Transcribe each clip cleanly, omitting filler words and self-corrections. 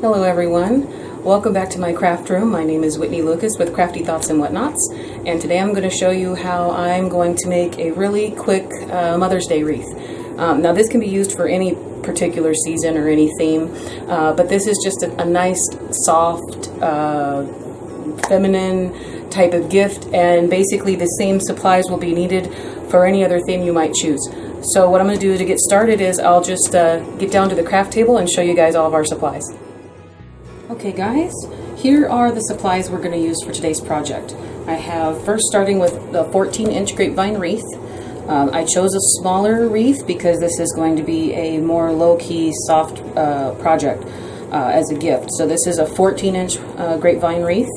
Hello everyone, welcome back to my craft room. My name is Whitney Lucas with Crafty Thoughts Whatnots, and today I'm going to show you how I'm going to make a really quick Mother's Day wreath. Now this can be used for any particular season or any theme, but this is just a nice, soft, feminine type of gift, and basically the same supplies will be needed for any other theme you might choose. So what I'm going to do to get started is I'll just get down to the craft table and show you guys all of our supplies. Okay guys, here are the supplies we're going to use for today's project. I have first starting with the 14-inch grapevine wreath. I chose a smaller wreath because this is going to be a more low-key, soft project as a gift. So this is a 14-inch grapevine wreath.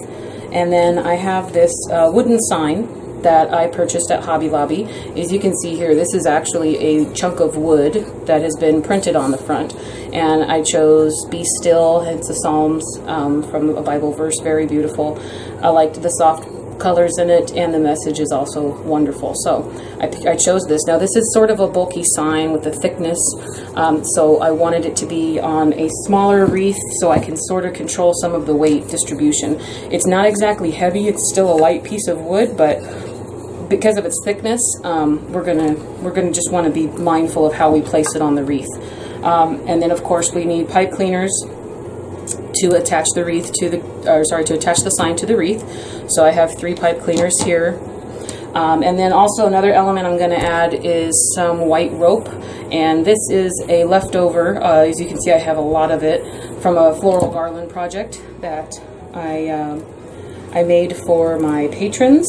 And then I have this wooden sign that I purchased at Hobby Lobby. As you can see here, this is actually a chunk of wood that has been printed on the front. And I chose Be Still, it's the Psalms from a Bible verse, very beautiful. I liked the soft colors in it, and the message is also wonderful. So I chose this. Now this is sort of a bulky sign with a thickness, so I wanted it to be on a smaller wreath so I can sort of control some of the weight distribution. It's not exactly heavy, it's still a light piece of wood, but because of its thickness, we're gonna just want to be mindful of how we place it on the wreath. And then of course we need pipe cleaners to attach the wreath to to attach the sign to the wreath. So I have 3 pipe cleaners here. And then also another element I'm going to add is some white rope, and this is a leftover, as you can see I have a lot of it, from a floral garland project that I made for my patrons.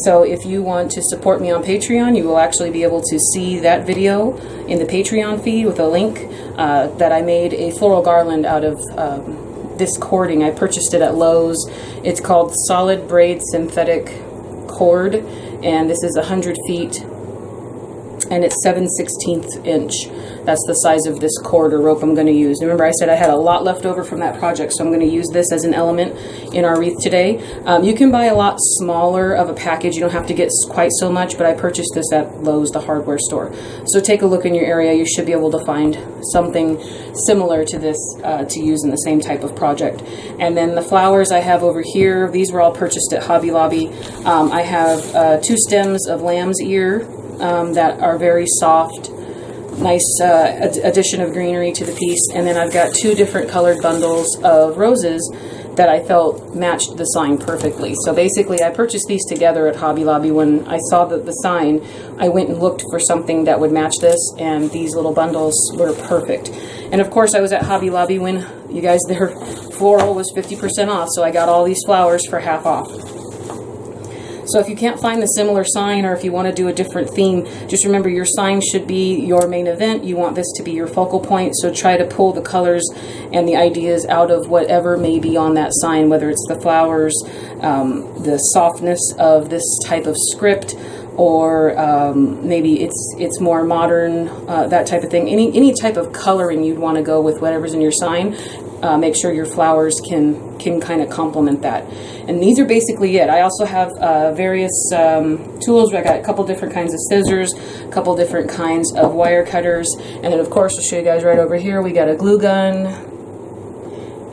So if you want to support me on Patreon, you will actually be able to see that video in the Patreon feed with a link that I made a floral garland out of this cording. I purchased it at Lowe's. It's called Solid Braid Synthetic Cord, and this is 100 feet, and it's 7/16 inch. That's the size of this cord or rope I'm going to use. Remember I said I had a lot left over from that project, so I'm going to use this as an element in our wreath today. You can buy a lot smaller of a package. You don't have to get quite so much, but I purchased this at Lowe's, the hardware store. So take a look in your area. You should be able to find something similar to this to use in the same type of project. And then the flowers I have over here, these were all purchased at Hobby Lobby. I have 2 stems of lamb's ear that are very soft, nice addition of greenery to the piece. And then I've got 2 different colored bundles of roses that I felt matched the sign perfectly. So basically I purchased these together at Hobby Lobby. When I saw the sign, I went and looked for something that would match this, and these little bundles were perfect. And of course I was at Hobby Lobby when, you guys, their floral was 50% off, so I got all these flowers for half off. So if you can't find the similar sign, or if you want to do a different theme, just remember your sign should be your main event. You want this to be your focal point, so try to pull the colors and the ideas out of whatever may be on that sign, whether it's the flowers, the softness of this type of script, or maybe it's more modern, that type of thing. Any type of coloring you'd want to go with whatever's in your sign. Make sure your flowers can kind of complement that. And these are basically it. I also have various tools. I got a couple different kinds of scissors, a couple different kinds of wire cutters, and then of course I'll show you guys right over here we got a glue gun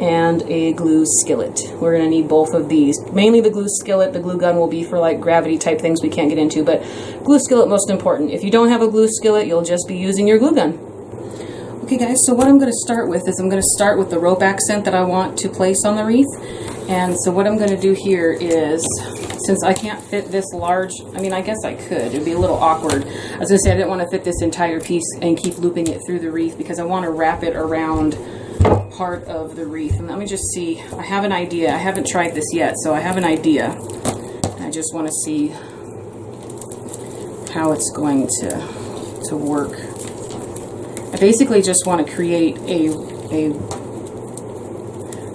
and a glue skillet. We're going to need both of these. Mainly the glue skillet. The glue gun will be for like gravity type things we can't get into, but glue skillet most important. If you don't have a glue skillet, you'll just be using your glue gun. Okay guys, so what I'm going to start with is I'm going to start with the rope accent that I want to place on the wreath. And so what I'm going to do here is, since I can't fit this large, I mean I guess I could, it'd be a little awkward. I was going to say I didn't want to fit this entire piece and keep looping it through the wreath because I want to wrap it around part of the wreath. And let me just see, I have an idea. I haven't tried this yet, so I have an idea. I just want to see how it's going to work. I basically just want to create a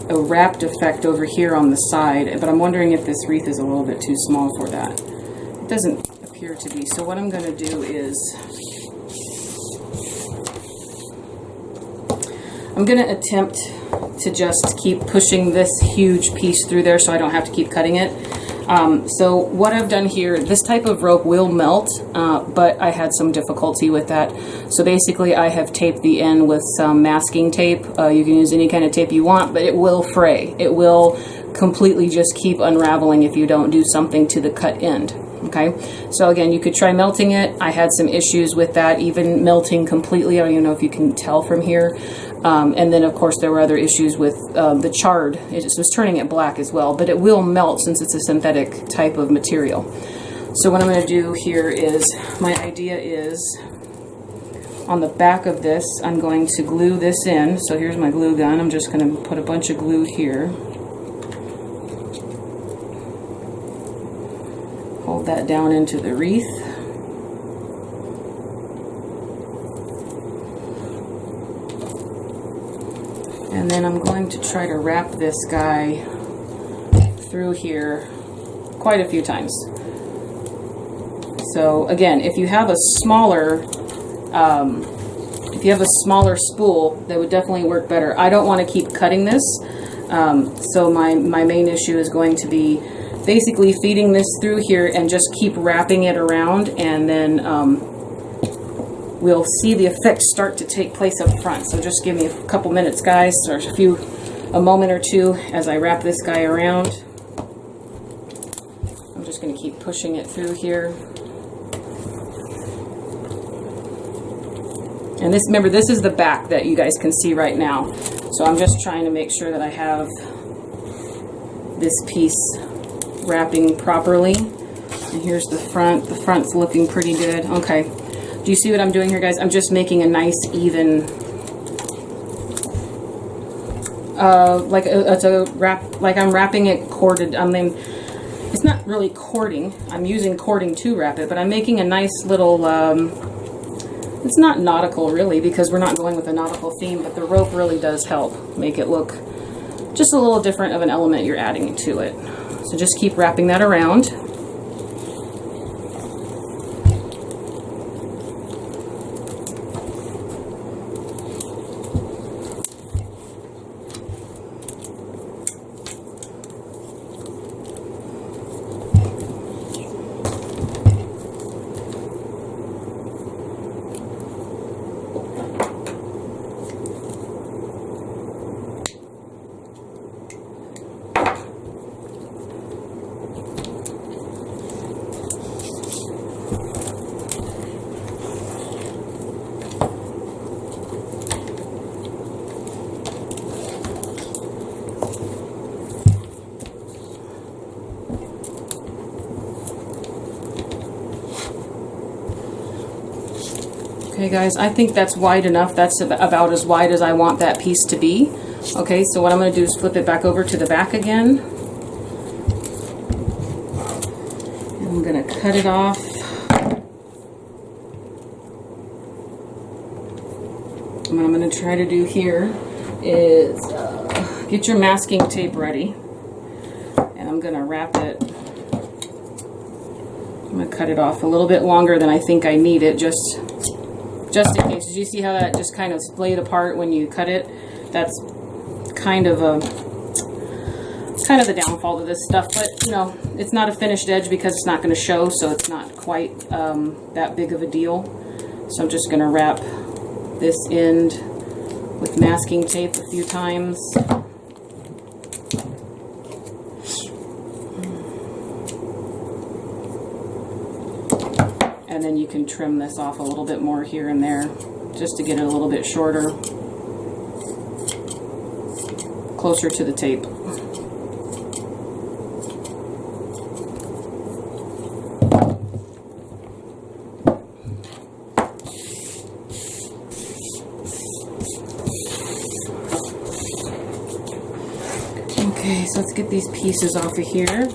wrapped effect over here on the side, but I'm wondering if this wreath is a little bit too small for that. It doesn't appear to be. So what I'm going to do is I'm going to attempt to just keep pushing this huge piece through there so I don't have to keep cutting it. So what I've done here, this type of rope will melt, but I had some difficulty with that. So basically I have taped the end with some masking tape. You can use any kind of tape you want, but it will fray. It will completely just keep unraveling if you don't do something to the cut end. Okay, so again, you could try melting it. I had some issues with that, even melting completely. I don't even know if you can tell from here. And then, of course, there were other issues with the chard. It just was turning it black as well, but it will melt since it's a synthetic type of material. So what I'm going to do here is, my idea is, on the back of this, I'm going to glue this in. So here's my glue gun. I'm just going to put a bunch of glue here. Hold that down into the wreath. And then I'm going to try to wrap this guy through here quite a few times. So again, if you have a smaller spool, that would definitely work better. I don't want to keep cutting this, so my main issue is going to be basically feeding this through here and just keep wrapping it around, and then we'll see the effect start to take place up front. So just give me a couple minutes, guys, or a moment or two as I wrap this guy around. I'm just going to keep pushing it through here. And this, remember, this is the back that you guys can see right now. So I'm just trying to make sure that I have this piece wrapping properly. And here's the front. The front's looking pretty good. Okay. Do you see what I'm doing here, guys? I'm just making a nice even, it's a wrap, like I'm wrapping it corded. I mean, it's not really cording. I'm using cording to wrap it, but I'm making a nice little, it's not nautical really, because we're not going with a nautical theme, but the rope really does help make it look just a little different of an element you're adding to it. So just keep wrapping that around. Okay guys, I think that's wide enough. That's about as wide as I want that piece to be. Okay, so what I'm going to do is flip it back over to the back again. And I'm going to cut it off. And what I'm going to try to do here is get your masking tape ready. And I'm going to wrap it. I'm going to cut it off a little bit longer than I think I need it, just in case. Did you see how that just kind of splayed apart when you cut it? That's kind of the downfall of this stuff, but you know, it's not a finished edge because it's not going to show, so it's not quite that big of a deal. So I'm just going to wrap this end with masking tape a few times. And then you can trim this off a little bit more here and there, just to get it a little bit shorter, closer to the tape. Okay, so let's get these pieces off of here.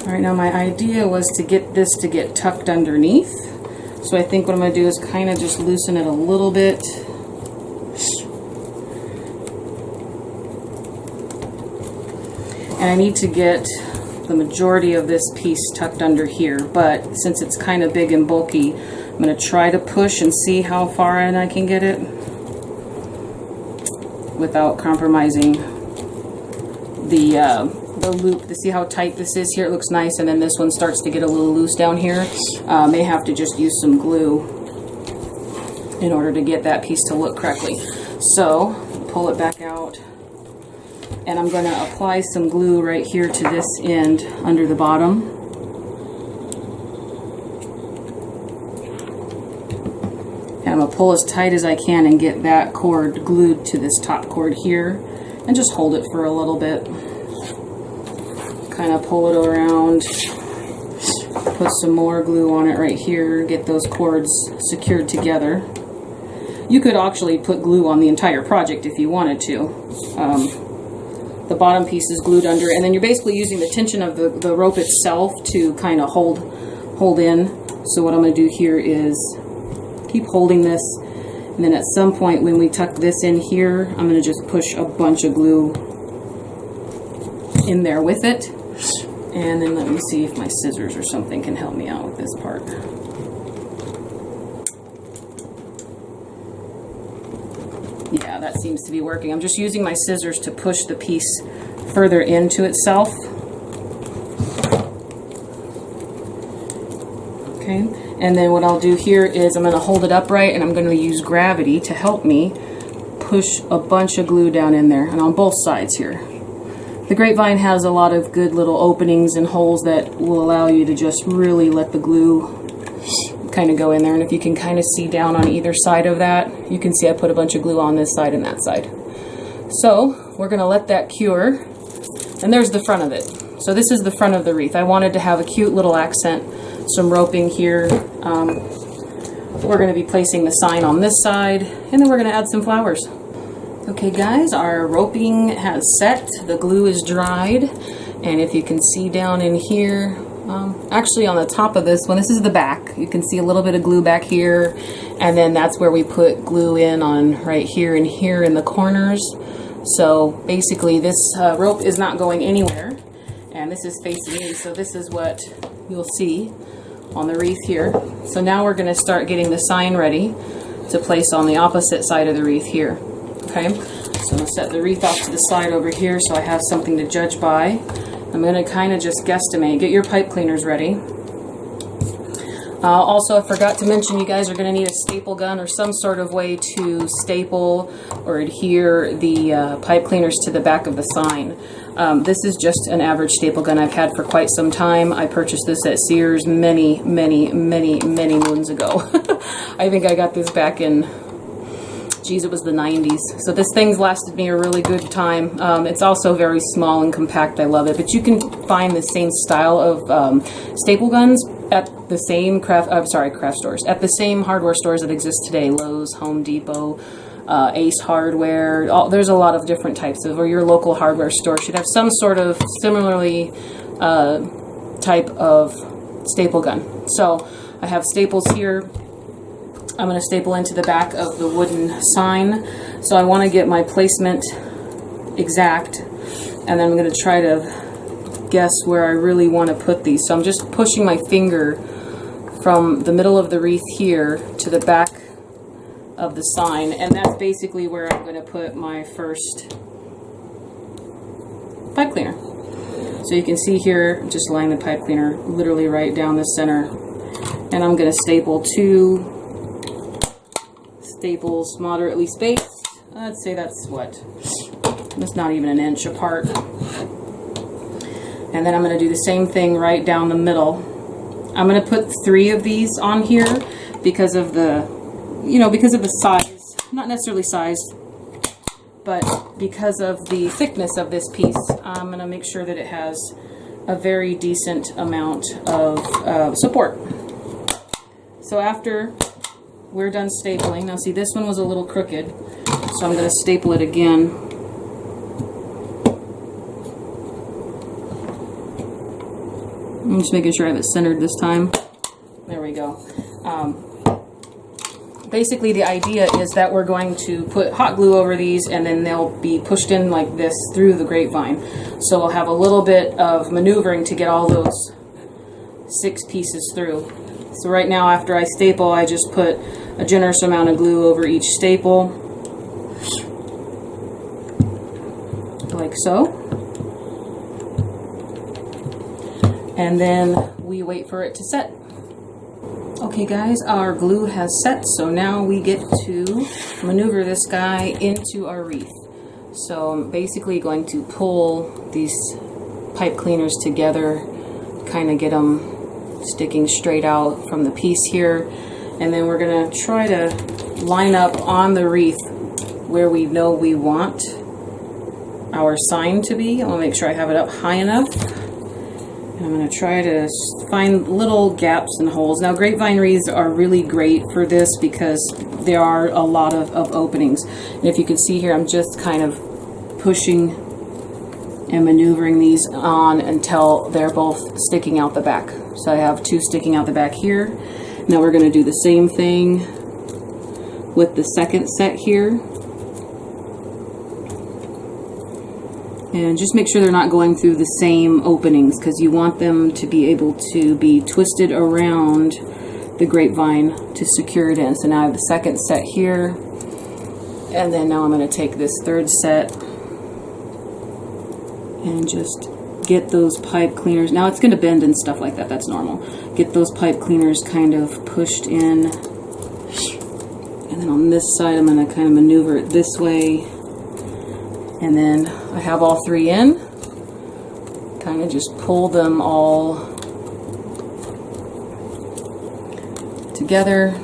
Alright, now my idea was to get this to get tucked underneath. So I think what I'm going to do is kind of just loosen it a little bit. And I need to get the majority of this piece tucked under here, but since it's kind of big and bulky, I'm going to try to push and see how far in I can get it. without compromising the loop. To see how tight this is here, it looks nice, and then this one starts to get a little loose down here. May have to just use some glue in order to get that piece to look correctly. So pull it back out, and I'm going to apply some glue right here to this end under the bottom. And I'm going to pull as tight as I can and get that cord glued to this top cord here, and just hold it for a little bit. Kind of pull it around, put some more glue on it right here, get those cords secured together. You could actually put glue on the entire project if you wanted to. The bottom piece is glued under, and then you're basically using the tension of the rope itself to kind of hold in. So what I'm going to do here is keep holding this, and then at some point when we tuck this in here, I'm going to just push a bunch of glue in there with it. And then let me see if my scissors or something can help me out with this part. Yeah, that seems to be working. I'm just using my scissors to push the piece further into itself. Okay, and then what I'll do here is I'm going to hold it upright, and I'm going to use gravity to help me push a bunch of glue down in there, and on both sides here. The grapevine has a lot of good little openings and holes that will allow you to just really let the glue kind of go in there. And if you can kind of see down on either side of that, you can see I put a bunch of glue on this side and that side. So we're going to let that cure, and there's the front of it. So this is the front of the wreath. I wanted to have a cute little accent, some roping here. We're going to be placing the sign on this side, and then we're going to add some flowers. Okay guys, our roping has set, the glue is dried, and if you can see down in here, actually on the top of this one, this is the back, you can see a little bit of glue back here, and then that's where we put glue in on right here and here in the corners. So basically this rope is not going anywhere, and this is facing in, so this is what you'll see on the wreath here. So now we're going to start getting the sign ready to place on the opposite side of the wreath here. Okay, so I'm going to set the wreath off to the side over here so I have something to judge by. I'm going to kind of just guesstimate. Get your pipe cleaners ready. Also, I forgot to mention, you guys are going to need a staple gun or some sort of way to staple or adhere the pipe cleaners to the back of the sign. This is just an average staple gun I've had for quite some time. I purchased this at Sears many moons ago. I think I got this back in, geez, it was the 90s. So this thing's lasted me a really good time. It's also very small and compact. I love it. But you can find the same style of staple guns at the same craft stores, at the same hardware stores that exist today. Lowe's, Home Depot, Ace Hardware. There's a lot of different types of, or your local hardware store should have some sort of similarly type of staple gun. So I have staples here. I'm going to staple into the back of the wooden sign. So I want to get my placement exact, and then I'm going to try to guess where I really want to put these. So I'm just pushing my finger from the middle of the wreath here to the back of the sign, and that's basically where I'm going to put my first pipe cleaner. So you can see here, just laying the pipe cleaner literally right down the center, and I'm going to staple two staples moderately spaced. Let's say that's not even an inch apart. And then I'm going to do the same thing right down the middle. I'm going to put 3 of these on here because of the, because of the size, not necessarily size, but because of the thickness of this piece. I'm going to make sure that it has a very decent amount of support. So after we're done stapling, now see, this one was a little crooked, so I'm going to staple it again. I'm just making sure I have it centered this time. There we go. Basically the idea is that we're going to put hot glue over these, and then they'll be pushed in like this through the grapevine. So we'll have a little bit of maneuvering to get all those 6 pieces through. So right now, after I staple, I just put a generous amount of glue over each staple. like so. And then we wait for it to set. Okay guys, our glue has set, so now we get to maneuver this guy into our wreath. So I'm basically going to pull these pipe cleaners together, kind of get them sticking straight out from the piece here, and then we're going to try to line up on the wreath where we know we want our sign to be. I want to make sure I have it up high enough. And I'm going to try to find little gaps and holes. Now grapevine wreaths are really great for this because there are a lot of openings. And if you can see here, I'm just kind of pushing and maneuvering these on until they're both sticking out the back. So I have two sticking out the back here. Now we're going to do the same thing with the second set here. And just make sure they're not going through the same openings, because you want them to be able to be twisted around the grapevine to secure it in. So now I have the second set here, and then now I'm going to take this third set and just get those pipe cleaners. Now it's going to bend and stuff like that, that's normal. Get those pipe cleaners kind of pushed in, and then on this side I'm going to kind of maneuver it this way, and then I have all three in. Kind of just pull them all together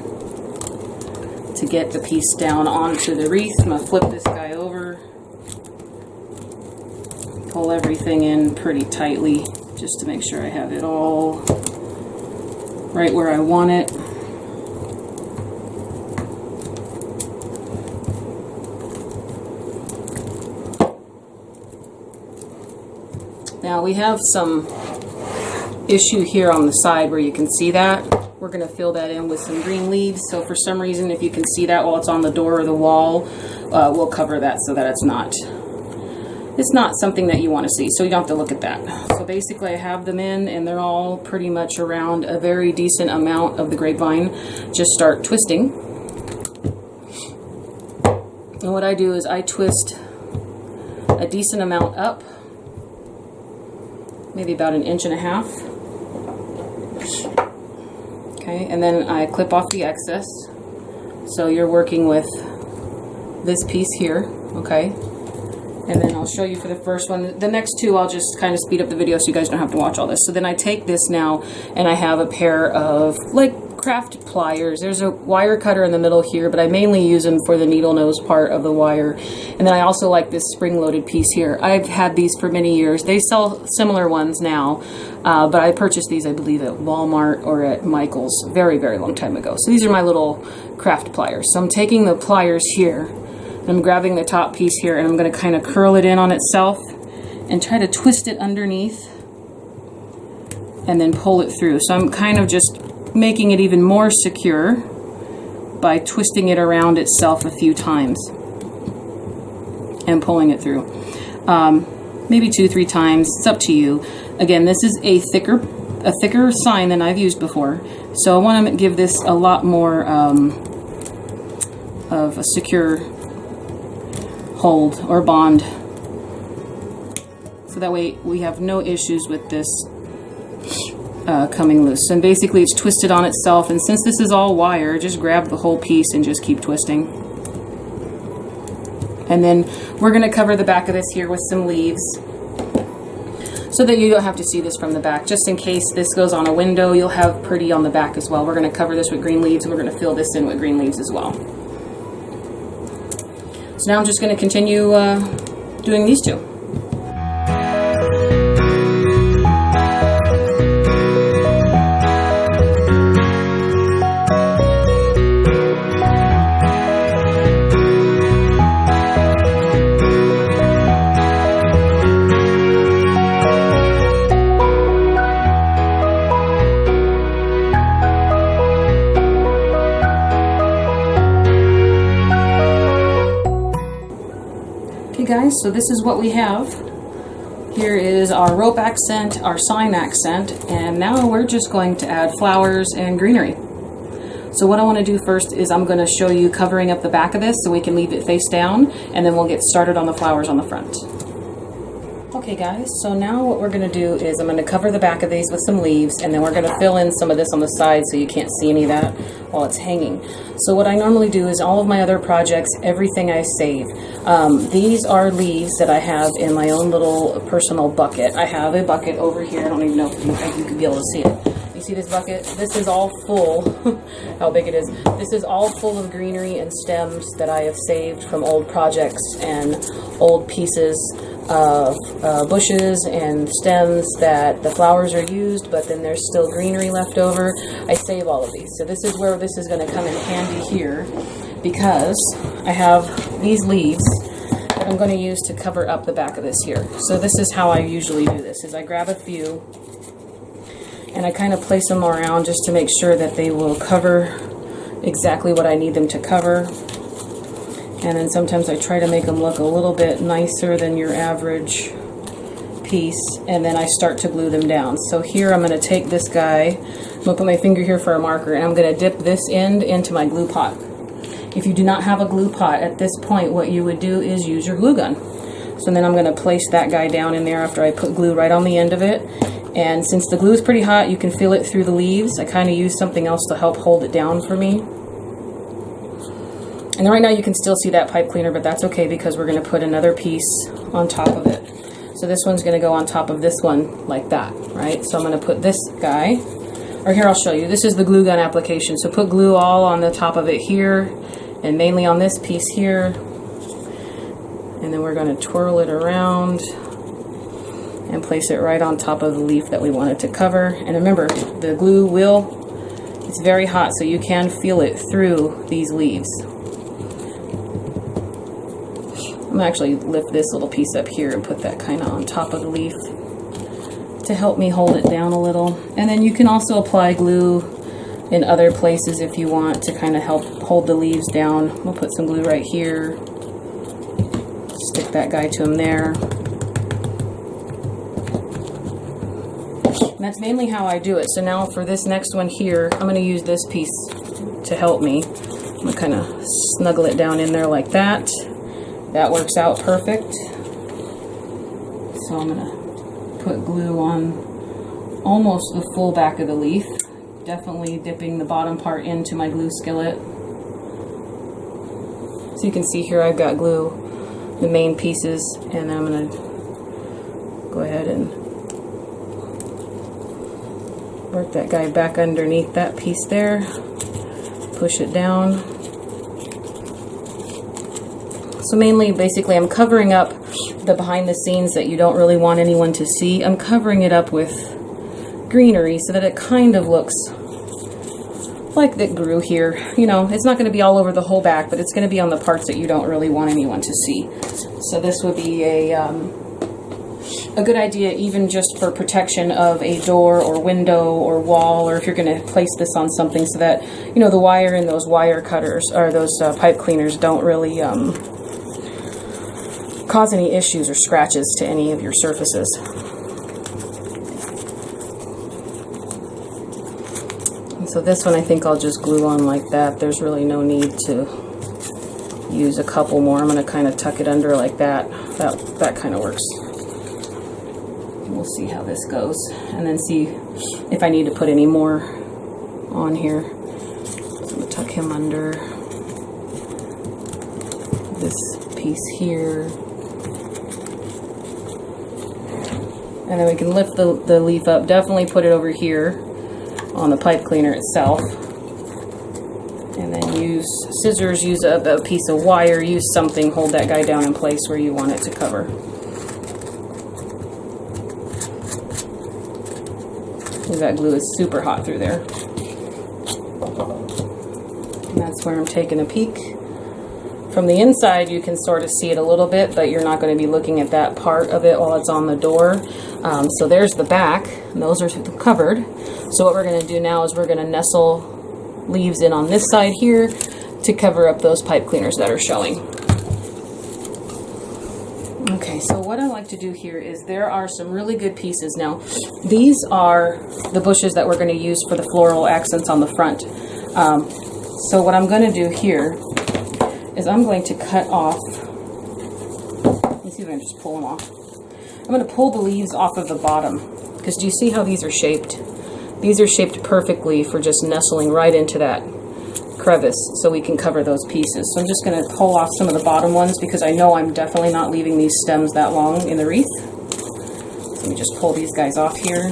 to get the piece down onto the wreath. I'm going to flip this guy over, pull everything in pretty tightly just to make sure I have it all right where I want it. Now we have some issue here on the side where you can see that. We're going to fill that in with some green leaves. So for some reason, if you can see that while it's on the door or the wall, we'll cover that so that it's not something that you want to see. So you don't have to look at that. So basically I have them in, and they're all pretty much around a very decent amount of the grapevine. Just start twisting. And what I do is I twist a decent amount up, maybe about 1.5 inches. Okay, and then I clip off the excess. So you're working with this piece here, okay? And then I'll show you for the first one. The next two, I'll just kind of speed up the video so you guys don't have to watch all this. So then I take this now, and I have a pair of like craft pliers. There's a wire cutter in the middle here, but I mainly use them for the needle nose part of the wire. And then I also like this spring-loaded piece here. I've had these for many years. They sell similar ones now, but I purchased these, I believe, at Walmart or at Michael's very, very long time ago. So these are my little craft pliers. So I'm taking the pliers here, and I'm grabbing the top piece here, and I'm going to kind of curl it in on itself and try to twist it underneath and then pull it through. So I'm kind of just making it even more secure by twisting it around itself a few times and pulling it through. Maybe 2-3 times, it's up to you. Again, this is a thicker sign than I've used before, so I want to give this a lot more of a secure hold or bond, so that way we have no issues with this coming loose. And basically it's twisted on itself, and since this is all wire, just grab the whole piece and just keep twisting. And then we're going to cover the back of this here with some leaves so that you don't have to see this from the back. Just in case this goes on a window, you'll have pretty on the back as well. We're going to cover this with green leaves, and we're going to fill this in with green leaves as well. So now I'm just going to continue doing these two. Okay guys, so this is what we have. Here is our rope accent, our sign accent, and now we're just going to add flowers and greenery. So what I want to do first is I'm going to show you covering up the back of this so we can leave it face down, and then we'll get started on the flowers on the front. Okay guys, so now what we're going to do is I'm going to cover the back of these with some leaves, and then we're going to fill in some of this on the side so you can't see any of that while it's hanging. So what I normally do is all of my other projects, everything I save. These are leaves that I have in my own little personal bucket. I have a bucket over here. I don't even know if you could be able to see it. You see this bucket? This is all full. How big it is. This is all full of greenery and stems that I have saved from old projects and old pieces of bushes and stems that the flowers are used, but then there's still greenery left over. I save all of these. So this is where this is going to come in handy here, because I have these leaves that I'm going to use to cover up the back of this here. So this is how I usually do this, is I grab a few and I kind of place them around just to make sure that they will cover exactly what I need them to cover. And then sometimes I try to make them look a little bit nicer than your average piece, and then I start to glue them down. So here I'm going to take this guy, I'm going to put my finger here for a marker, and I'm going to dip this end into my glue pot. If you do not have a glue pot at this point, what you would do is use your glue gun. So then I'm going to place that guy down in there after I put glue right on the end of it. And since the glue is pretty hot, you can feel it through the leaves. I kind of use something else to help hold it down for me. And right now you can still see that pipe cleaner, but that's okay because we're going to put another piece on top of it. So this one's going to go on top of this one like that, right? So I'm going to put this guy, or here I'll show you. This is the glue gun application. So put glue all on the top of it here, and mainly on this piece here. And then we're going to twirl it around and place it right on top of the leaf that we want it to cover. And remember, the glue it's very hot, so you can feel it through these leaves. I'm going to actually lift this little piece up here and put that kind of on top of the leaf to help me hold it down a little. And then you can also apply glue in other places if you want to kind of help hold the leaves down. We'll put some glue right here. Stick that guy to him there. And that's mainly how I do it. So now for this next one here, I'm going to use this piece to help me. I'm going to kind of snuggle it down in there like that. That works out perfect. So I'm going to put glue on almost the full back of the leaf. Definitely dipping the bottom part into my glue skillet. So you can see here I've got glue, the main pieces, and then I'm going to go ahead and work that guy back underneath that piece there. Push it down. So mainly, basically, I'm covering up the behind the scenes that you don't really want anyone to see. I'm covering it up with greenery so that it kind of looks like that grew here. You know, it's not going to be all over the whole back, but it's going to be on the parts that you don't really want anyone to see. So this would be a good idea even just for protection of a door or window or wall, or if you're going to place this on something so that, you know, the wire in those wire cutters or those pipe cleaners don't really cause any issues or scratches to any of your surfaces. And so this one I think I'll just glue on like that. There's really no need to use a couple more. I'm going to kind of tuck it under like that. That kind of works. We'll see how this goes and then see if I need to put any more on here. So I'm going to tuck him under this piece here. And then we can lift the leaf up. Definitely put it over here on the pipe cleaner itself. And then use scissors, use a piece of wire, use something, hold that guy down in place where you want it to cover. That glue is super hot through there. And that's where I'm taking a peek. From the inside, you can sort of see it a little bit, but you're not going to be looking at that part of it while it's on the door. So there's the back, and those are covered. So what we're going to do now is we're going to nestle leaves in on this side here to cover up those pipe cleaners that are showing. Okay, so what I like to do here is there are some really good pieces. Now, these are the bushes that we're going to use for the floral accents on the front. So what I'm going to do here is I'm going to cut off, let me see if I can just pull them off. I'm going to pull the leaves off of the bottom, because do you see how these are shaped? These are shaped perfectly for just nestling right into that crevice, so we can cover those pieces. So I'm just going to pull off some of the bottom ones, because I know I'm definitely not leaving these stems that long in the wreath. So let me just pull these guys off here.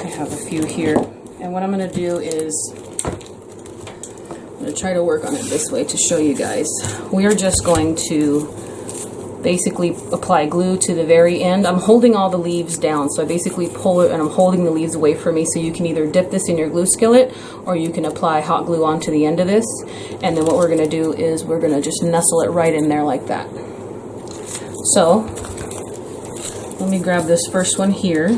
I have a few here. And what I'm going to do is, I'm going to try to work on it this way to show you guys. We are just going to basically apply glue to the very end. I'm holding all the leaves down, so I basically pull it and I'm holding the leaves away from me, so you can either dip this in your glue skillet or you can apply hot glue onto the end of this. And then what we're going to do is we're going to just nestle it right in there like that. So let me grab this first one here.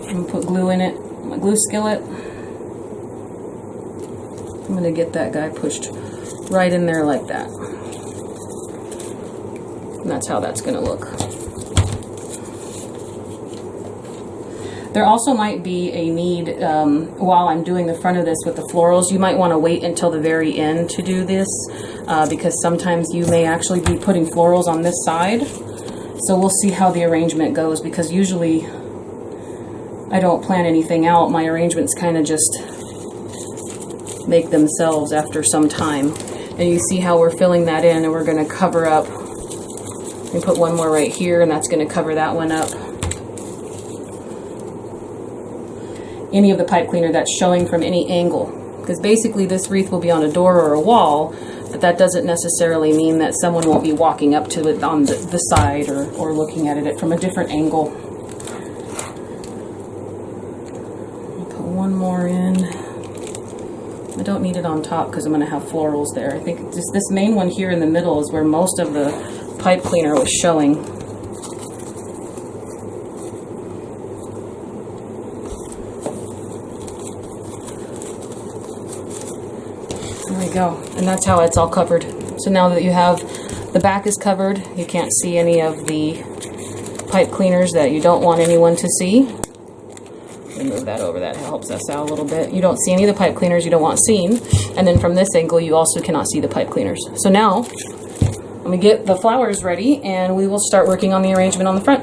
I'm going to put glue in it, my glue skillet. I'm going to get that guy pushed right in there like that. And that's how that's going to look. There also might be a need, while I'm doing the front of this with the florals, you might want to wait until the very end to do this, because sometimes you may actually be putting florals on this side. So we'll see how the arrangement goes, because usually I don't plan anything out. My arrangements kind of just make themselves after some time. And you see how we're filling that in, and we're going to cover up. And put one more right here, and that's going to cover that one up. Any of the pipe cleaner that's showing from any angle, because basically this wreath will be on a door or a wall, but that doesn't necessarily mean that someone won't be walking up to it on the side or looking at it from a different angle. I'll put one more in. I don't need it on top because I'm going to have florals there. I think just this main one here in the middle is where most of the pipe cleaner was showing. There we go. And that's how it's all covered. So now that you have the back is covered, you can't see any of the pipe cleaners that you don't want anyone to see. Let me move that over. That helps us out a little bit. You don't see any of the pipe cleaners you don't want seen. And then from this angle, you also cannot see the pipe cleaners. So now I'm going to get the flowers ready, and we will start working on the arrangement on the front.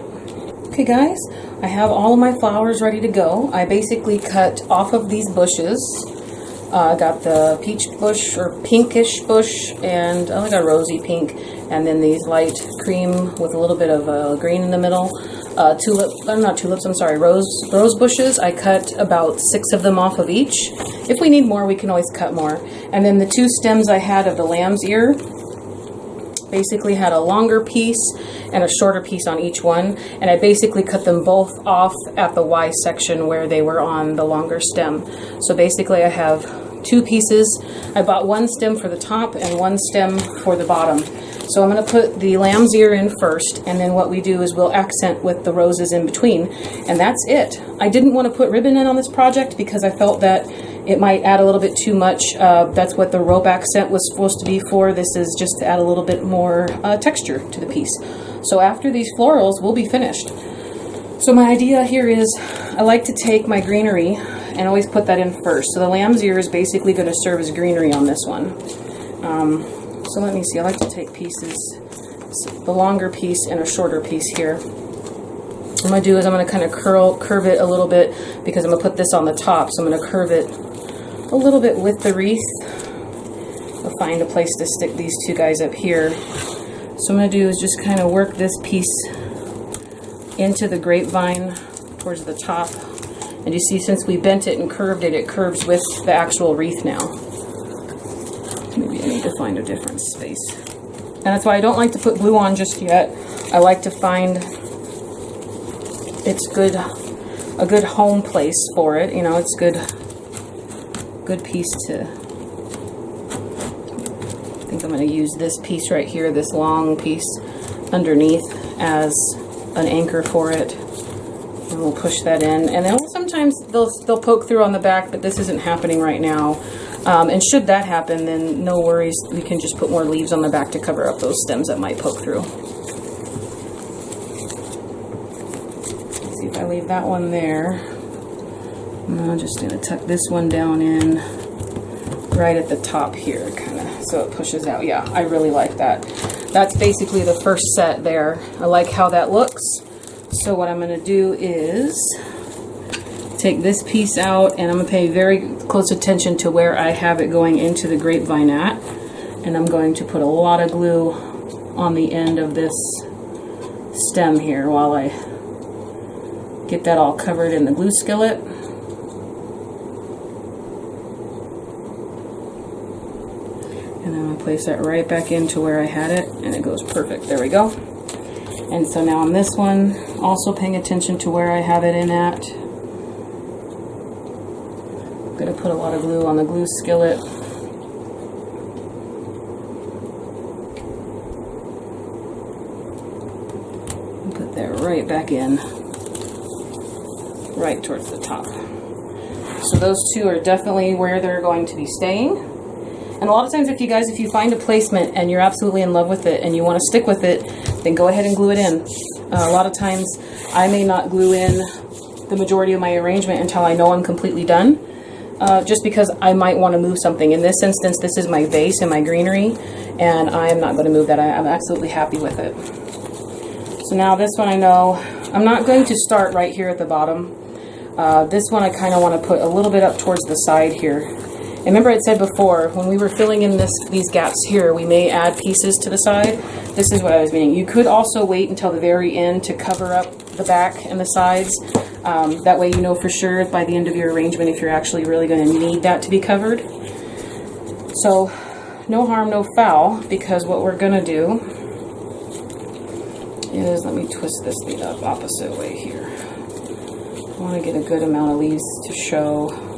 Okay guys, I have all of my flowers ready to go. I basically cut off of these bushes. I got the peach bush or pinkish bush, and I got a rosy pink, and then these light cream with a little bit of green in the middle. Rose bushes. I cut about 6 of them off of each. If we need more, we can always cut more. And then the 2 stems I had of the lamb's ear, basically had a longer piece and a shorter piece on each one, and I basically cut them both off at the Y section where they were on the longer stem. So basically I have 2 pieces. I bought 1 stem for the top and 1 stem for the bottom. So I'm going to put the lamb's ear in first, and then what we do is we'll accent with the roses in between, and that's it. I didn't want to put ribbon in on this project because I felt that it might add a little bit too much. That's what the rope accent was supposed to be for. This is just to add a little bit more texture to the piece. So after these florals, we'll be finished. So my idea here is I like to take my greenery and always put that in first. So the lamb's ear is basically going to serve as greenery on this one. So let me see, I like to take pieces, the longer piece and a shorter piece here. What I'm going to do is I'm going to kind of curve it a little bit, because I'm going to put this on the top. So I'm going to curve it a little bit with the wreath. I'll find a place to stick these 2 guys up here. So I'm going to do is just kind of work this piece into the grapevine towards the top. And you see, since we bent it and curved it, it curves with the actual wreath now. Maybe I need to find a different space. And that's why I don't like to put glue on just yet. I like to find it's a good home place for it. You know, it's good piece to, I think I'm going to use this piece right here, this long piece underneath as an anchor for it. And we'll push that in. And then sometimes they'll poke through on the back, but this isn't happening right now. And should that happen, then no worries. We can just put more leaves on the back to cover up those stems that might poke through. Let's see if I leave that one there. And I'm just going to tuck this one down in right at the top here, kind of so it pushes out. Yeah, I really like that. That's basically the first set there. I like how that looks. So what I'm going to do is take this piece out, and I'm going to pay very close attention to where I have it going into the grapevine at. And I'm going to put a lot of glue on the end of this stem here while I get that all covered in the glue skillet. And I'm going to place that right back into where I had it, and it goes perfect. There we go. And so now on this one, also paying attention to where I have it in at. I'm going to put a lot of glue on the glue skillet. And put that right back in, right towards the top. So those two are definitely where they're going to be staying. And a lot of times if you find a placement and you're absolutely in love with it and you want to stick with it, then go ahead and glue it in. A lot of times I may not glue in the majority of my arrangement until I know I'm completely done, just because I might want to move something. In this instance, this is my vase and my greenery, and I am not going to move that. I'm absolutely happy with it. So now this one, I know I'm not going to start right here at the bottom. This one I kind of want to put a little bit up towards the side here. And remember I said before, when we were filling in these gaps here, we may add pieces to the side. This is what I was meaning. You could also wait until the very end to cover up the back and the sides. That way you know for sure by the end of your arrangement if you're actually really going to need that to be covered. So no harm, no foul, because what we're going to do is, let me twist this the opposite way here. I want to get a good amount of leaves to show.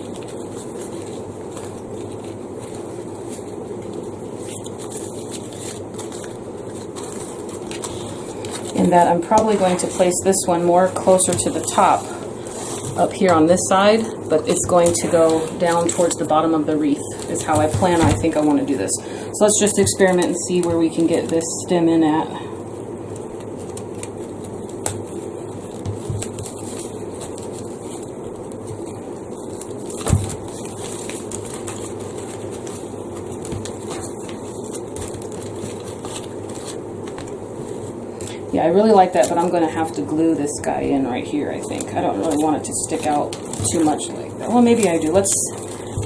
In that I'm probably going to place this one more closer to the top up here on this side, but it's going to go down towards the bottom of the wreath is how I plan. I think I want to do this. So let's just experiment and see where we can get this stem in at. Yeah, I really like that, but I'm going to have to glue this guy in right here, I think. I don't really want it to stick out too much like that. Well, maybe I do. Let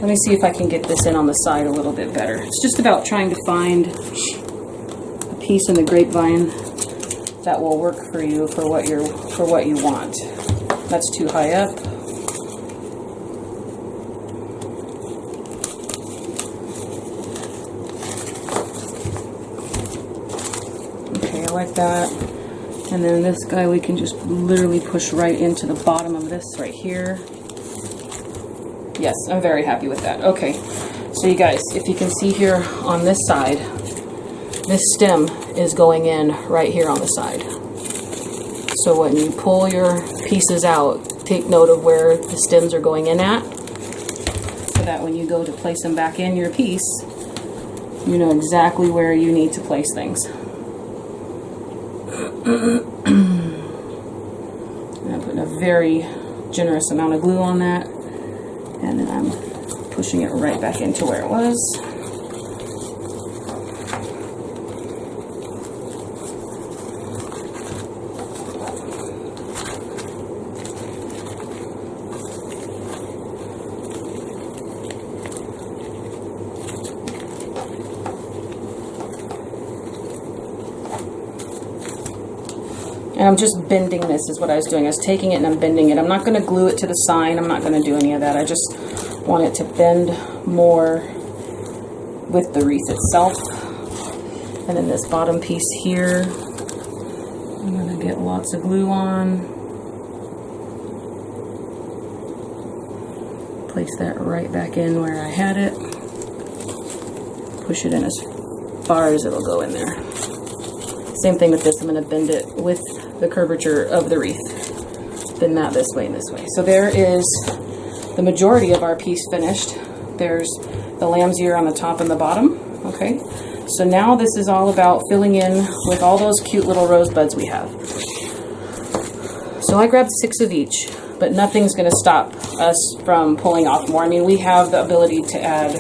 me see if I can get this in on the side a little bit better. It's just about trying to find a piece in the grapevine that will work for you for what you want. That's too high up. Okay, I like that. And then this guy we can just literally push right into the bottom of this right here. Yes, I'm very happy with that. Okay, so you guys, if you can see here on this side, this stem is going in right here on the side. So when you pull your pieces out, take note of where the stems are going in at, so that when you go to place them back in your piece, you know exactly where you need to place things. I'm putting a very generous amount of glue on that, and then I'm pushing it right back into where it was. And I'm just bending this is what I was doing. I was taking it and I'm bending it. I'm not going to glue it to the sign. I'm not going to do any of that. I just want it to bend more with the wreath itself. And then this bottom piece here, I'm going to get lots of glue on. Place that right back in where I had it. Push it in as far as it'll go in there. Same thing with this. I'm going to bend it with the curvature of the wreath. Bend that this way and this way. So there is the majority of our piece finished. There's the lamb's ear on the top and the bottom. Okay, so now this is all about filling in with all those cute little rosebuds we have. So I grabbed 6 of each, but nothing's going to stop us from pulling off more. I mean, we have the ability to add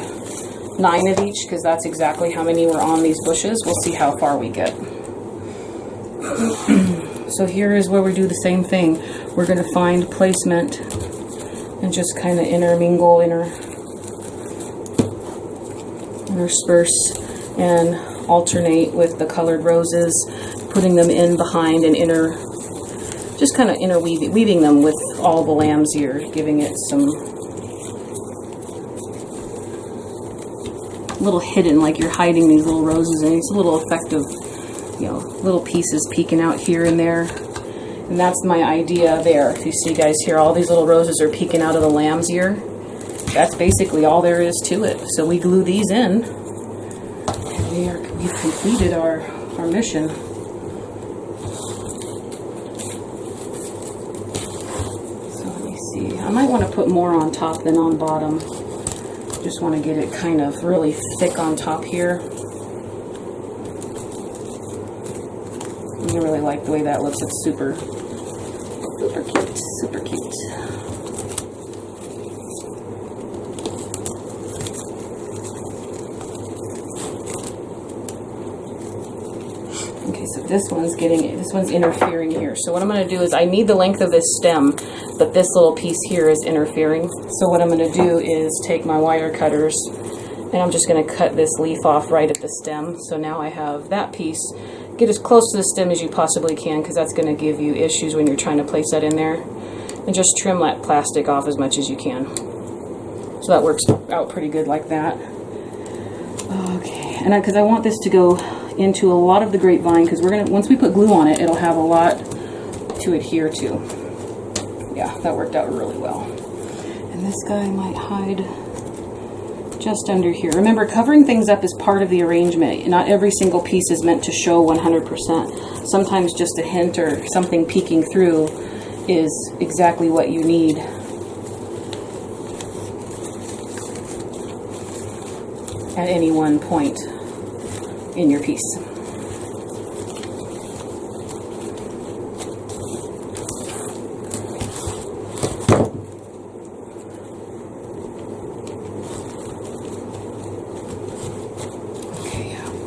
9 of each, because that's exactly how many were on these bushes. We'll see how far we get. So here is where we do the same thing. We're going to find placement and just kind of intermingle, intersperse and alternate with the colored roses, putting them in behind and just kind of weaving them with all the lamb's ear, giving it some little hidden, like you're hiding these little roses, and it's a little effective, little pieces peeking out here and there. And that's my idea there. If you see, guys, here, all these little roses are peeking out of the lamb's ear. That's basically all there is to it. So we glue these in, and we've completed our mission. So let me see. I might want to put more on top than on bottom. Just want to get it kind of really thick on top here. I really like the way that looks. It's super cute, super cute. Okay, so this one's interfering here. So what I'm going to do is, I need the length of this stem, but this little piece here is interfering. So what I'm going to do is take my wire cutters, and I'm just going to cut this leaf off right at the stem. So now I have that piece. Get as close to the stem as you possibly can, because that's going to give you issues when you're trying to place that in there. And just trim that plastic off as much as you can. So that works out pretty good like that. Okay, and because I want this to go into a lot of the grapevine, because once we put glue on it, it'll have a lot to adhere to. Yeah, that worked out really well. And this guy might hide just under here. Remember, covering things up is part of the arrangement. Not every single piece is meant to show 100%. Sometimes just a hint or something peeking through is exactly what you need. At any one point in your piece.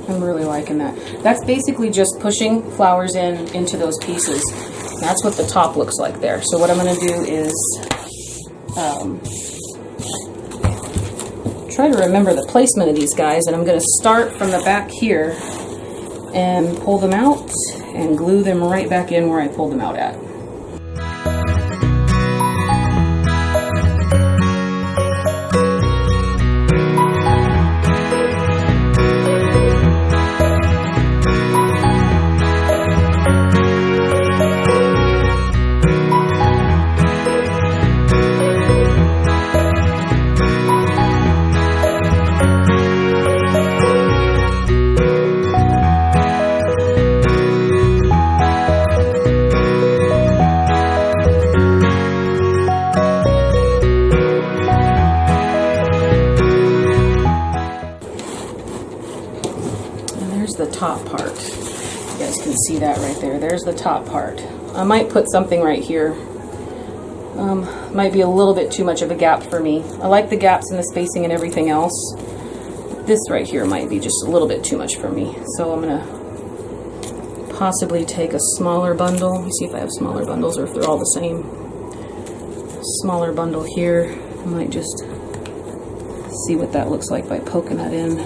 I'm really liking that. That's basically just pushing flowers into those pieces. That's what the top looks like there. So what I'm going to do is try to remember the placement of these guys, and I'm going to start from the back here and pull them out and glue them right back in where I pulled them out at. The top part. You guys can see that right there. There's the top part. I might put something right here. Might be a little bit too much of a gap for me. I like the gaps and the spacing and everything else. This right here might be just a little bit too much for me. So I'm gonna possibly take a smaller bundle. Let me see if I have smaller bundles or if they're all the same. Smaller bundle here. I might just see what that looks like by poking that in.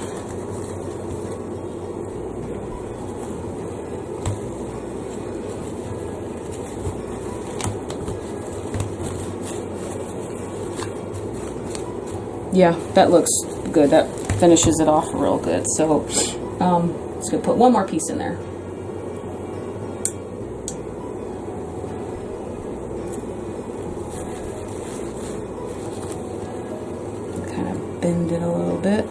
Yeah, that looks good. That finishes it off real good. So just gonna put one more piece in there. Kind of bend it a little bit.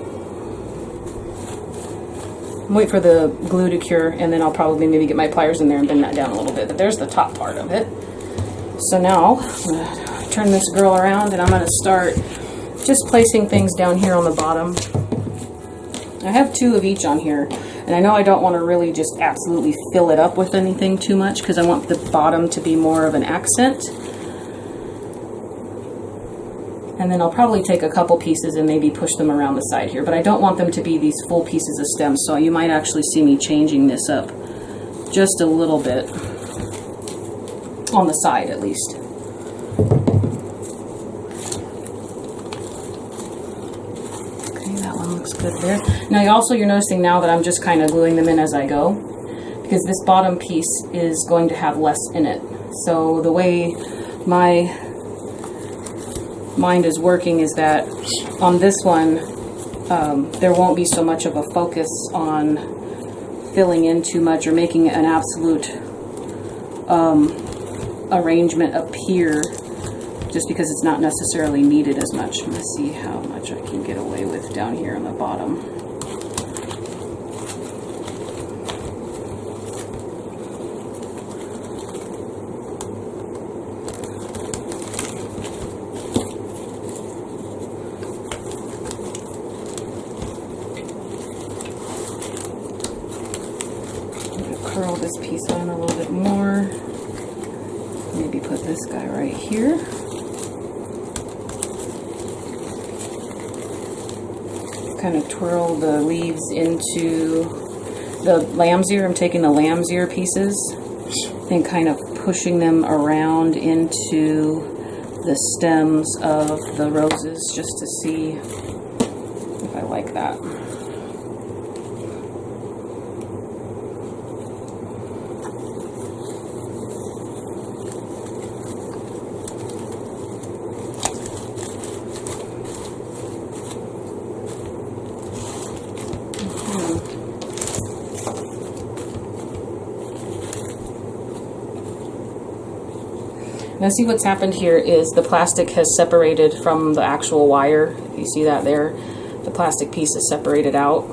Wait for the glue to cure, and then I'll probably maybe get my pliers in there and bend that down a little bit. But there's the top part of it. So now I'm gonna turn this girl around, and I'm gonna start just placing things down here on the bottom. I have 2 of each on here, and I know I don't want to really just absolutely fill it up with anything too much, because I want the bottom to be more of an accent. And And then I'll probably take a couple pieces and maybe push them around the side here. But I don't want them to be these full pieces of stem, so you might actually see me changing this up just a little bit. On the side, at least. Okay, that one looks good there. Now, you're noticing now that I'm just kind of gluing them in as I go, because this bottom piece is going to have less in it. So the way my mind is working is that on this one, there won't be so much of a focus on filling in too much or making an absolute arrangement appear, just because it's not necessarily needed as much. Let's see how much I can get away with down here on the bottom. I'm going to curl this piece on a little bit more. Maybe put this guy right here. Kind of twirl the leaves into the lamb's ear. I'm taking the lamb's ear pieces and kind of pushing them around into the stems of the roses just to see if I like that. Now see what's happened here is the plastic has separated from the actual wire. You see that there? The plastic piece is separated out.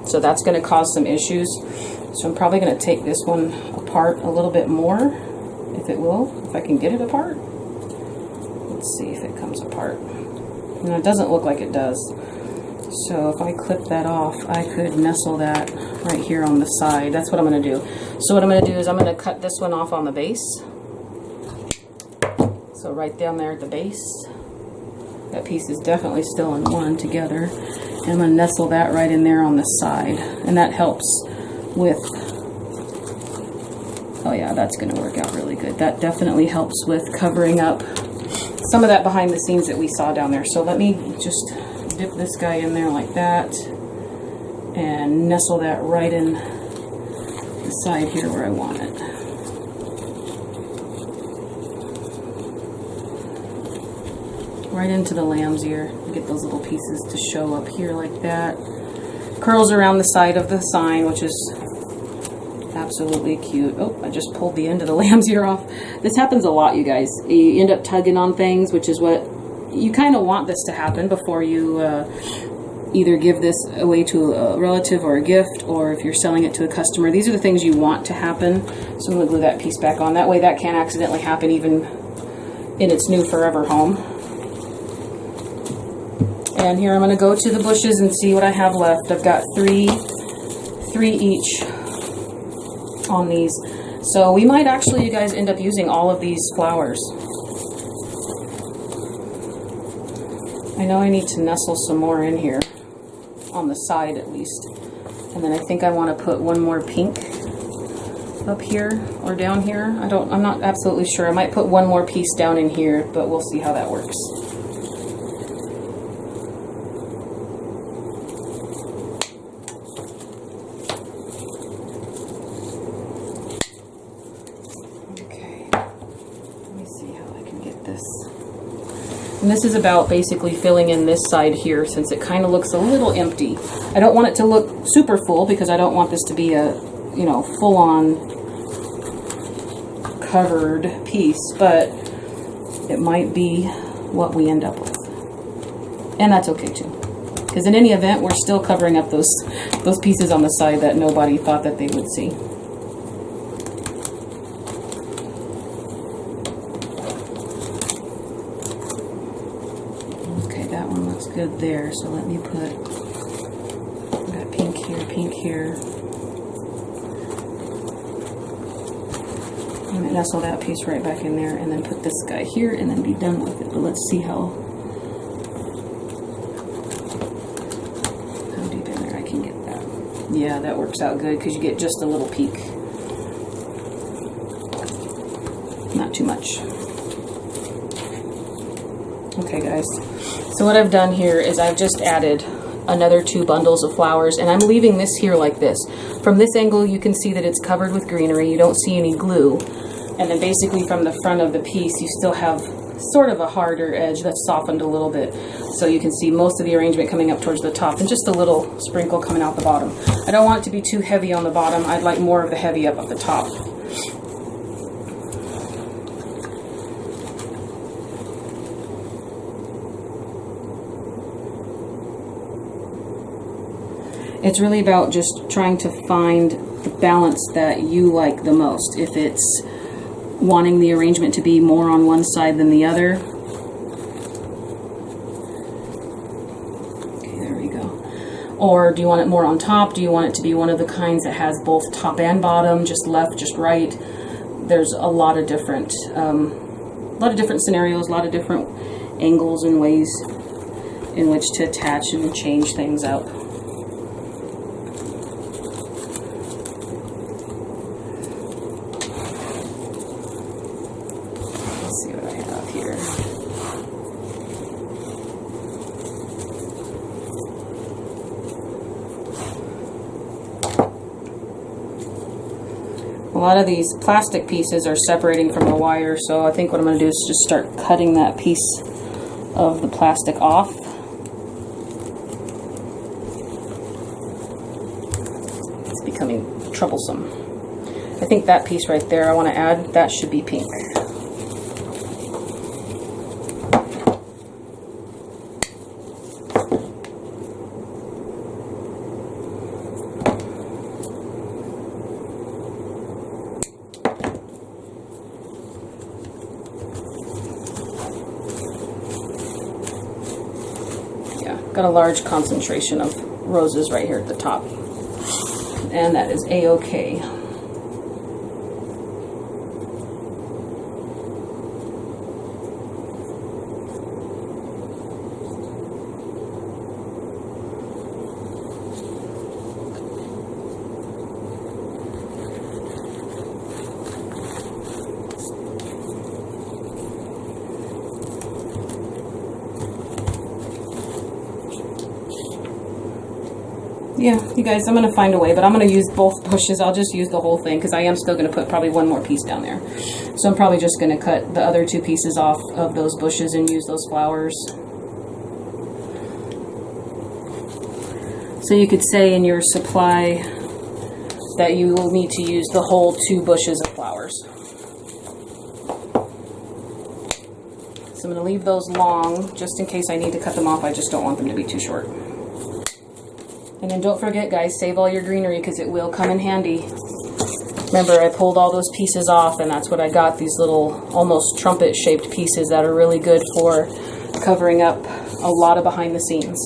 So that's going to cause some issues. So I'm probably going to take this one apart a little bit more, if it will, if I can get it apart. Let's see if it comes apart. And it doesn't look like it does. So if I clip that off, I could nestle that right here on the side. That's what I'm going to do. So what I'm going to do is I'm going to cut this one off on the base. So right down there at the base. That piece is definitely still in one together. And I'm going to nestle that right in there on the side. And that helps with, oh yeah, that's going to work out really good. That definitely helps with covering up some of that behind the scenes that we saw down there. So let me just dip this guy in there like that and nestle that right in the side here where I want it. Right into the lamb's ear. Get those little pieces to show up here like that. Curls around the side of the sign, which is absolutely cute. Oh, I just pulled the end of the lamb's ear off. This happens a lot, you guys. You end up tugging on things, which is what you kind of want this to happen before you either give this away to a relative or a gift, or if you're selling it to a customer. These are the things you want to happen. So I'm going to glue that piece back on. That way that can't accidentally happen even in its new forever home. And here I'm going to go to the bushes and see what I have left. I've got three each on these. So we might actually, you guys, end up using all of these flowers. I know I need to nestle some more in here, on the side at least. And then I think I want to put one more pink up here or down here. I'm not absolutely sure. I might put one more piece down in here, but we'll see how that works. And this is about basically filling in this side here, since it kind of looks a little empty. I don't want it to look super full because I don't want this to be a, you know, full-on covered piece, but it might be what we end up with. And that's okay too. Because in any event, we're still covering up those pieces on the side that nobody thought that they would see. Good there, so let me put that pink here. I'm going to nestle that piece right back in there and then put this guy here and then be done with it. But let's see how Yeah, that works out good because you get just a little peak. Not too much. Okay, guys. So what I've done here is I've just added another 2 bundles of flowers, and I'm leaving this here like this. From this angle, you can see that it's covered with greenery. You don't see any glue. And then basically from the front of the piece, you still have sort of a harder edge that's softened a little bit. So you can see most of the arrangement coming up towards the top and just a little sprinkle coming out the bottom. I don't want it to be too heavy on the bottom. I'd like more of the heavy up at the top. It's really about just trying to find the balance that you like the most. If it's wanting the arrangement to be more on one side than the other. Okay, there we go. Or do you want it more on top? Do you want it to be one of the kinds that has both top and bottom, just left, just right? There's a lot of different scenarios, a lot of different angles and ways in which to attach and change things up. A lot of these plastic pieces are separating from the wire, so I think what I'm going to do is just start cutting that piece of the plastic off. It's becoming troublesome. I think that piece right there I want to add, that should be pink. Got a large concentration of roses right here at the top, and that is a-okay. Yeah, you guys, I'm going to find a way, but I'm going to use both bushes. I'll just use the whole thing because I am still going to put probably one more piece down there. So I'm probably just going to cut the other 2 pieces off of those bushes and use those flowers. So you could say in your supply that you will need to use the whole 2 bushes of flowers. So I'm going to leave those long just in case I need to cut them off. I just don't want them to be too short. And then don't forget, guys, save all your greenery because it will come in handy. Remember, I pulled all those pieces off, and that's what I got, these little almost trumpet-shaped pieces that are really good for covering up a lot of behind the scenes.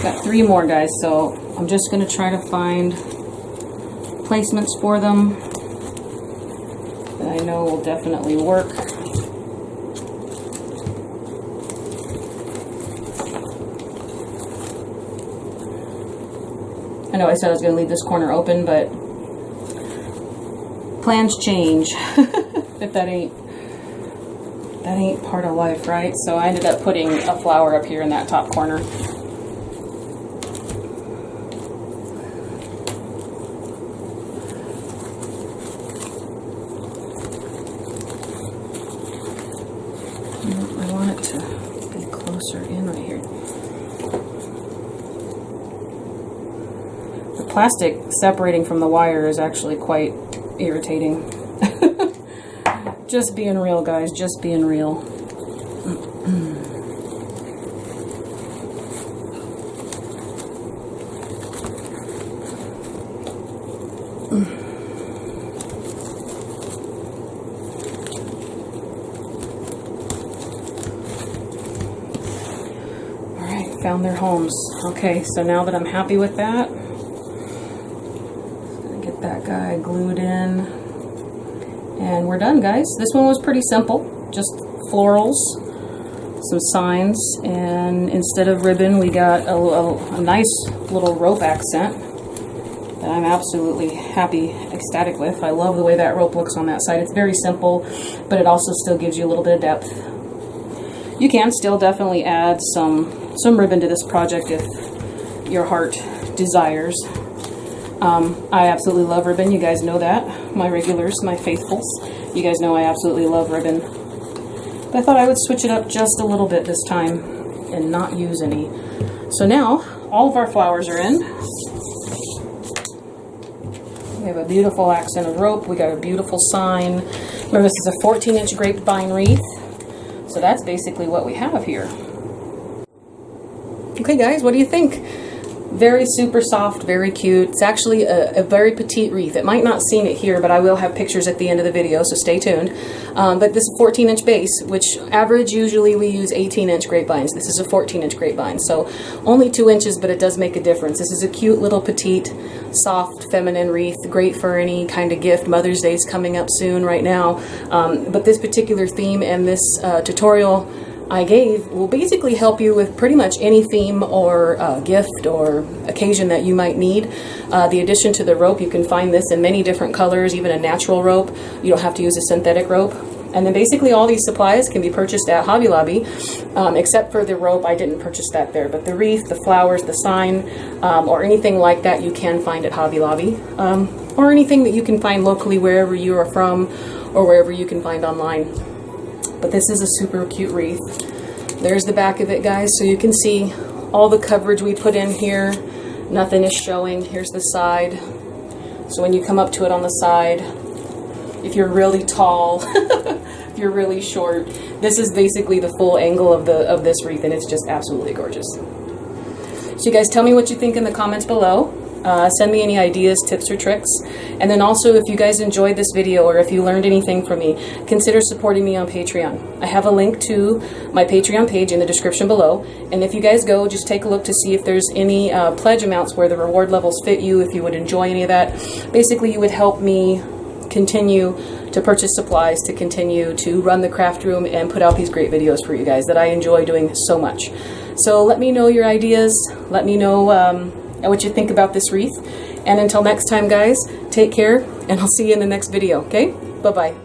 Got 3 more, guys, so I'm just going to try to find placements for them that I know will definitely work. I know I said I was going to leave this corner open, but plans change. If that ain't part of life, right? So I ended up putting a flower up here in that top corner. I want it to be closer in right here. The plastic separating from the wire is actually quite irritating. Just being real, guys, just being real. Alright, found their homes. Okay, so now that I'm happy with that, I'm gonna get that guy glued in. And we're done, guys. This one was pretty simple, just florals, some signs, and instead of ribbon, we got a nice little rope accent that I'm absolutely happy, ecstatic with. I love the way that rope looks on that side. It's very simple, but it also still gives you a little bit of depth. You can still definitely add some ribbon to this project if your heart desires. I absolutely love ribbon. You guys know that. My regulars, my faithfuls. You guys know I absolutely love ribbon. But I thought I would switch it up just a little bit this time and not use any. So now, all of our flowers are in. We have a beautiful accent of rope. We got a beautiful sign. Remember, this is a 14-inch grapevine wreath. So that's basically what we have here. Okay, guys, what do you think? Very super soft, very cute. It's actually a very petite wreath. It might not seem it here, but I will have pictures at the end of the video, so stay tuned. But this is a 14-inch base, which average usually we use 18-inch grapevines. This is a 14-inch grapevine, so only 2 inches, but it does make a difference. This is a cute little petite, soft, feminine wreath, great for any kind of gift. Mother's Day is coming up soon right now. But this particular theme and this tutorial I gave will basically help you with pretty much any theme or gift or occasion that you might need. The addition to the rope, you can find this in many different colors, even a natural rope. You don't have to use a synthetic rope. And then basically all these supplies can be purchased at Hobby Lobby, except for the rope. I didn't purchase that there, but the wreath, the flowers, the sign, or anything like that you can find at Hobby Lobby, or anything that you can find locally wherever you are from or wherever you can find online. But this is a super cute wreath. There's the back of it, guys, so you can see all the coverage we put in here. Nothing is showing. Here's the side. So when you come up to it on the side, if you're really tall, if you're really short, this is basically the full angle of this wreath, and it's just absolutely gorgeous. So you guys tell me what you think in the comments below. Send me any ideas, tips, or tricks. And then also, if you guys enjoyed this video or if you learned anything from me, consider supporting me on Patreon. I have a link to my Patreon page in the description below. And if you guys go, just take a look to see if there's any pledge amounts where the reward levels fit you, if you would enjoy any of that. Basically, you would help me continue to purchase supplies, to continue to run the craft room and put out these great videos for you guys that I enjoy doing so much. So let me know your ideas. Let me know what you think about this wreath. And until next time, guys, take care, and I'll see you in the next video, okay? Bye-bye.